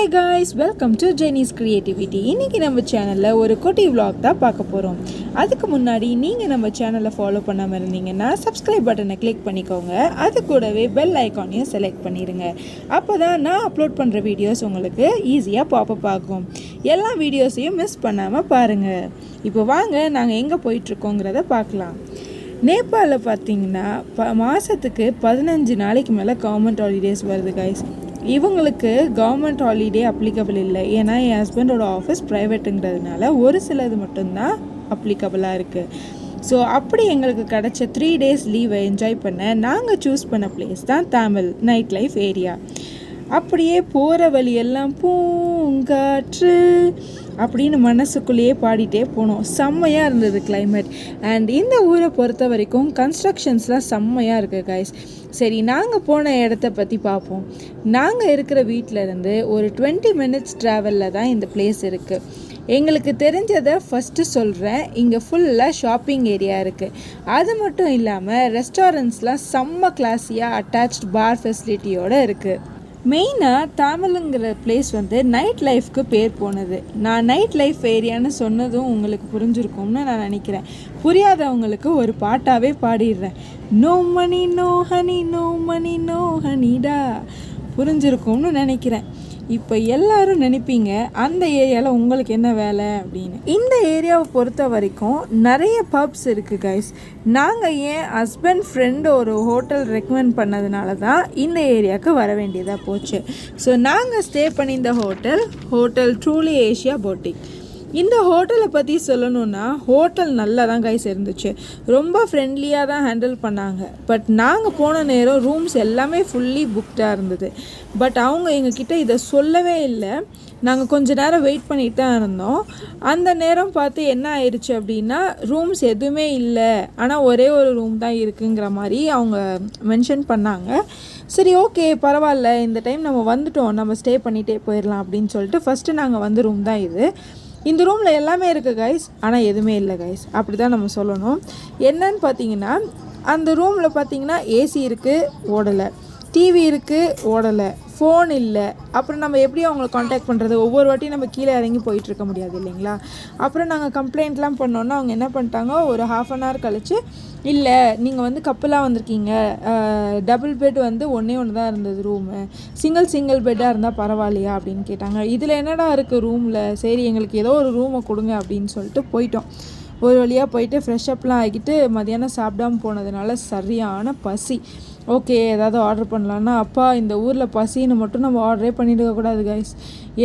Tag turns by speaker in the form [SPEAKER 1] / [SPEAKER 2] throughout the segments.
[SPEAKER 1] Hi guys, welcome to Jenny's Creativity. இன்னைக்கு நம்ம சேனல்ல ஒரு குட்டி vlog தான் பார்க்க போறோம். அதுக்கு முன்னாடி நீங்க நம்ம சேனலை ஃபாலோ பண்ணாம இருந்தீங்கன்னா subscribe பட்டனை click பண்ணிக்கோங்க. அது கூடவே bell ஐகானையும் select பண்ணிருங்க. அப்பதான் நான் அப்லோட் பண்ற வீடியோஸ் உங்களுக்கு ஈஸியா பாப்பப் ஆகும். எல்லா வீடியோஸையும் மிஸ் பண்ணாம பாருங்க. இப்போ வாங்க நாங்க எங்க போயிட்டு இருக்கோம்ங்கறத பார்க்கலாம். நேபாளில் பார்த்தீங்கன்னா மாதத்துக்கு 15 நாளைக்கு மேலே கவர்மெண்ட் ஹாலிடேஸ் வருது கைஸ். இவங்களுக்கு கவர்மெண்ட் ஹாலிடே அப்ளிகபிள் இல்லை, ஏன்னா என் ஹஸ்பண்டோட ஆஃபீஸ் ப்ரைவேட்டுங்கிறதுனால ஒரு சிலது மட்டும்தான் அப்ளிகபிளாக இருக்குது. ஸோ அப்படி எங்களுக்கு கிடச்ச 3 days லீவை என்ஜாய் பண்ண நாங்கள் சூஸ் பண்ண பிளேஸ் தான் தமிழ் நைட் லைஃப் ஏரியா. அப்படியே போகிற வழியெல்லாம் பூங்காற்று அப்படின்னு மனசுக்குள்ளேயே பாடிட்டே போனோம். செம்மையாக இருந்தது கிளைமேட். அண்ட் இந்த ஊரை பொறுத்த வரைக்கும் கன்ஸ்ட்ரக்ஷன்ஸ்லாம் செம்மையாக இருக்குது கைஸ். சரி, நாங்கள் போன இடத்த பற்றி பார்ப்போம். நாங்கள் இருக்கிற வீட்டிலேருந்து ஒரு 20 minutes ட்ராவலில் தான் இந்த பிளேஸ் இருக்குது. எங்களுக்கு தெரிஞ்சதை ஃபஸ்ட்டு சொல்கிறேன். இங்கே ஃபுல்லாக ஷாப்பிங் ஏரியா இருக்குது. அது மட்டும் இல்லாமல் ரெஸ்டாரண்ட்ஸ்லாம் செம்ம கிளாஸியாக அட்டாச்ட் பார் ஃபெசிலிட்டியோடு இருக்குது. மெயினாக தமிழுங்கிற பிளேஸ் வந்து நைட் லைஃப்க்கு பேர் போனது. நான் நைட் லைஃப் ஏரியான்னு சொன்னதும் உங்களுக்கு புரிஞ்சிருக்கும்னு நான் நினைக்கிறேன். புரியாதவங்களுக்கு ஒரு பாட்டாகவே பாடிடுறேன். No money no honey, no money no ஹனிடா. புரிஞ்சிருக்கும்னு நினைக்கிறேன். இப்போ எல்லாரும் நினைப்பீங்க அந்த ஏரியாவில் உங்களுக்கு என்ன வேலை அப்படின்னு. இந்த ஏரியாவை பொறுத்த வரைக்கும் நிறைய பப்ஸ் இருக்குது கைஸ். நாங்கள் என் ஹஸ்பண்ட் ஃப்ரெண்டு ஒரு ஹோட்டல் ரெக்கமெண்ட் பண்ணதுனால தான் இந்த ஏரியாவுக்கு வர வேண்டியதாக போச்சு. ஸோ நாங்கள் ஸ்டே பண்ணியிருந்த ஹோட்டல் ட்ரூலி ஏஷியா போட்டிக். இந்த ஹோட்டலை பற்றி சொல்லணுன்னா ஹோட்டல் நல்லா தான் கைஸ் இருந்துச்சு. ரொம்ப ஃப்ரெண்ட்லியாக தான் ஹேண்டில் பண்ணாங்க. பட் நாங்கள் போன நேரம் ரூம்ஸ் எல்லாமே ஃபுல்லி புக்டாக இருந்தது. பட் அவங்க எங்ககிட்ட இதை சொல்லவே இல்லை. நாங்கள் கொஞ்ச நேரம் வெயிட் பண்ணிட்டு தான் இருந்தோம். அந்த நேரம் பார்த்து என்ன ஆயிடுச்சு அப்படின்னா ரூம்ஸ் எதுவுமே இல்லை, ஆனால் ஒரே ஒரு ரூம் தான் இருக்குங்கிற மாதிரி அவங்க மென்ஷன் பண்ணாங்க. சரி, ஓகே, பரவாயில்ல, இந்த டைம் நம்ம வந்துட்டோம், நம்ம ஸ்டே பண்ணிகிட்டே போயிடலாம் அப்படின்னு சொல்லிட்டு ஃபஸ்ட்டு நாங்கள் வந்து ரூம் தான் இது. இந்த ரூமில் எல்லாமே இருக்குது கைஸ், ஆனால் எதுவுமே இல்லை கைஸ், அப்படி தான் நம்ம சொல்லணும். என்னன்னு பார்த்தீங்கன்னா அந்த ரூமில் பார்த்தீங்கன்னா ஏசி இருக்குது, ஓடலை. டிவி இருக்குது, ஓடலை. ஃபோன் இல்லை. அப்புறம் நம்ம எப்படி அவங்கள காண்டாக்ட் பண்ணுறது? ஒவ்வொரு வாட்டியும் நம்ம கீழே இறங்கி போயிட்டுருக்க முடியாது இல்லைங்களா? அப்புறம் நாங்கள் கம்ப்ளைண்ட்லாம் பண்ணோன்னா அவங்க என்ன பண்ணிட்டாங்க, ஒரு 1/2 hour கழிச்சு, இல்லை நீங்கள் வந்து கப்பலாக வந்திருக்கீங்க, டபுள் பெட் வந்து ஒன்றே தான் இருந்தது ரூமு, சிங்கிள் பெட்டாக இருந்தால் பரவாயில்லையா அப்படின்னு கேட்டாங்க. இதில் என்னடா இருக்குது ரூமில்? சரி, எங்களுக்கு ஏதோ ஒரு ரூமை கொடுங்க அப்படின்னு சொல்லிட்டு போயிட்டோம். ஒரு வழியாக போயிட்டு ஃப்ரெஷ்அப்லாம் ஆகிட்டு மதியானம் சாப்பிடாமல் போனதுனால சரியான பசி. ஓகே, ஏதாவது ஆர்டர் பண்ணலான்னா, அப்பா இந்த ஊரில் பசின்னு மட்டும் நம்ம ஆர்டரே பண்ணிடக்கூடாது கைஸ்.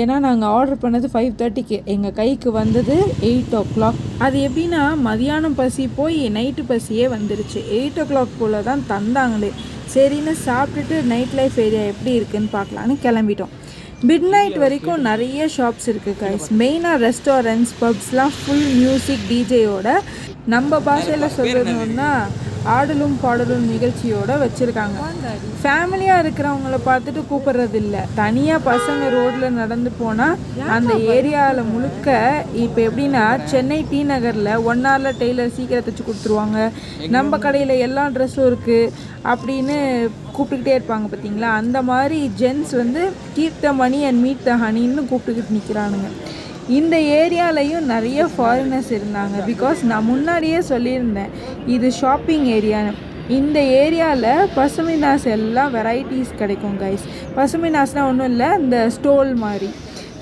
[SPEAKER 1] ஏன்னா நாங்கள் ஆர்டர் பண்ணது 5:30க்கு, எங்கள் கைக்கு வந்தது 8 o'clock. அது எப்படின்னா மதியானம் பசி போய் நைட்டு பசியே வந்துருச்சு. 8 o'clock போல் தான் தந்தாங்களே. சரின்னு சாப்பிட்டுட்டு நைட் லைஃப் ஏரியா எப்படி இருக்குதுன்னு பார்க்கலான்னு கிளம்பிட்டோம். மிட்நைட் வரைக்கும் நிறைய ஷாப்ஸ் இருக்குது கைஸ். மெயினாக ரெஸ்டாரண்ட்ஸ், பப்ஸ்லாம் ஃபுல் மியூசிக் டிஜேயோட, நம்ம பாஷையில் சொல்லணுன்னா ஆடலும் பாடலும் நிகழ்ச்சியோடு வச்சுருக்காங்க. ஃபேமிலியாக இருக்கிறவங்கள பார்த்துட்டு கூப்பிட்றது இல்லை. தனியாக பசங்க ரோட்டில் நடந்து போனால் அந்த ஏரியாவில் முழுக்க இப்போ எப்படின்னா சென்னை டி நகரில் 1 hourல டெய்லர் சீக்கிரம் தைச்சி கொடுத்துருவாங்க, நம்ம கடையில் எல்லா ட்ரெஸ்ஸும் இருக்குது அப்படின்னு கூப்பிட்டுக்கிட்டே இருப்பாங்க பார்த்தீங்களா? அந்த மாதிரி ஜென்ஸ் வந்து keep the money and meet the ஹனின்னு கூப்பிட்டுக்கிட்டு நிற்கிறானுங்க. இந்த ஏரியாலையும் நிறைய ஃபாரினர்ஸ் இருந்தாங்க. பிகாஸ் நான் முன்னாடியே சொல்லியிருந்தேன் இது ஷாப்பிங் ஏரியான்னு. இந்த ஏரியாவில் பசுமினாஸ் எல்லாம் வெரைட்டிஸ் கிடைக்கும் கைஸ். பசுமினாஸ்னால் ஒன்றும் இல்லை, இந்த ஸ்டோல் மாதிரி.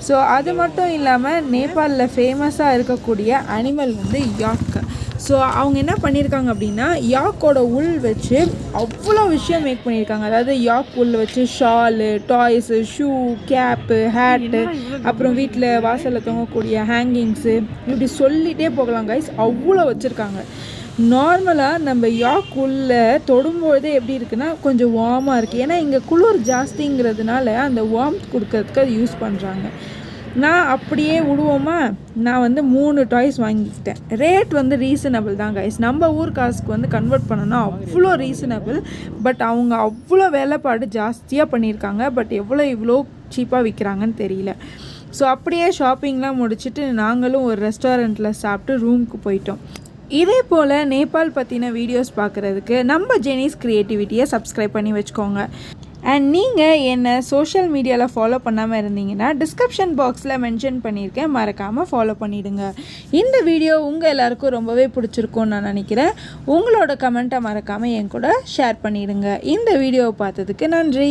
[SPEAKER 1] ஸோ அது மட்டும் இல்லாமல் நேபாளில் ஃபேமஸாக இருக்கக்கூடிய அனிமல் வந்து யாக். ஸோ அவங்க என்ன பண்ணியிருக்காங்க அப்படின்னா யாக்கோட உள் வச்சு அவ்வளோ விஷயம் மேக் பண்ணியிருக்காங்க. அதாவது யாக் உள் வச்சு shawl, toys, shoe, cap, hat, அப்புறம் வீட்டில் வாசலில் தொங்கக்கூடிய ஹேங்கிங்ஸு, இப்படி சொல்லிகிட்டே போகலாம் கைஸ். அவ்வளோ வச்சுருக்காங்க. நார்மலாக நம்ம யாக் உள்ளே தொடும்பொழுதே எப்படி இருக்குன்னா கொஞ்சம் வார்மாக இருக்குது. ஏன்னா இங்கே குளிர் ஜாஸ்திங்கிறதுனால அந்த வார்ம்த் கொடுக்கறதுக்கு அது யூஸ் பண்ணுறாங்க. நான் அப்படியே விடுவோமா, நான் வந்து 3 டாய்ஸ் வாங்கிக்கிட்டேன். ரேட் வந்து ரீசனபிள் தான் கைஸ். நம்ம ஊர் காசுக்கு வந்து கன்வெர்ட் பண்ணோன்னா அவ்வளோ ரீசனபிள். பட் அவங்க அவ்வளோ வேலைப்பாடு ஜாஸ்தியாக பண்ணியிருக்காங்க. பட் இவ்வளோ சீப்பாக விற்கிறாங்கன்னு தெரியல. ஸோ அப்படியே ஷாப்பிங்லாம் முடிச்சுட்டு நாங்களும் ஒரு ரெஸ்டாரண்ட்டில் சாப்பிட்டு ரூமுக்கு போயிட்டோம். இதே போல் நேபாள் பற்றின வீடியோஸ் பார்க்குறதுக்கு நம்ம ஜெனிஸ் க்ரியேட்டிவிட்டியை சப்ஸ்கிரைப் பண்ணி வச்சுக்கோங்க. அண்ட் நீங்கள் என்னை சோஷியல் மீடியாவில் ஃபாலோ பண்ணாமல் இருந்தீங்கன்னா டிஸ்கிரிப்ஷன் பாக்ஸில் மென்ஷன் பண்ணியிருக்கேன், மறக்காமல் ஃபாலோ பண்ணிவிடுங்க. இந்த வீடியோ உங்கள் எல்லாருக்கும் ரொம்பவே பிடிச்சிருக்கும்னு நான் நினைக்கிறேன். உங்களோட கமெண்ட்டை மறக்காமல் என் கூட ஷேர் பண்ணிவிடுங்க. இந்த வீடியோவை பார்த்ததுக்கு நன்றி.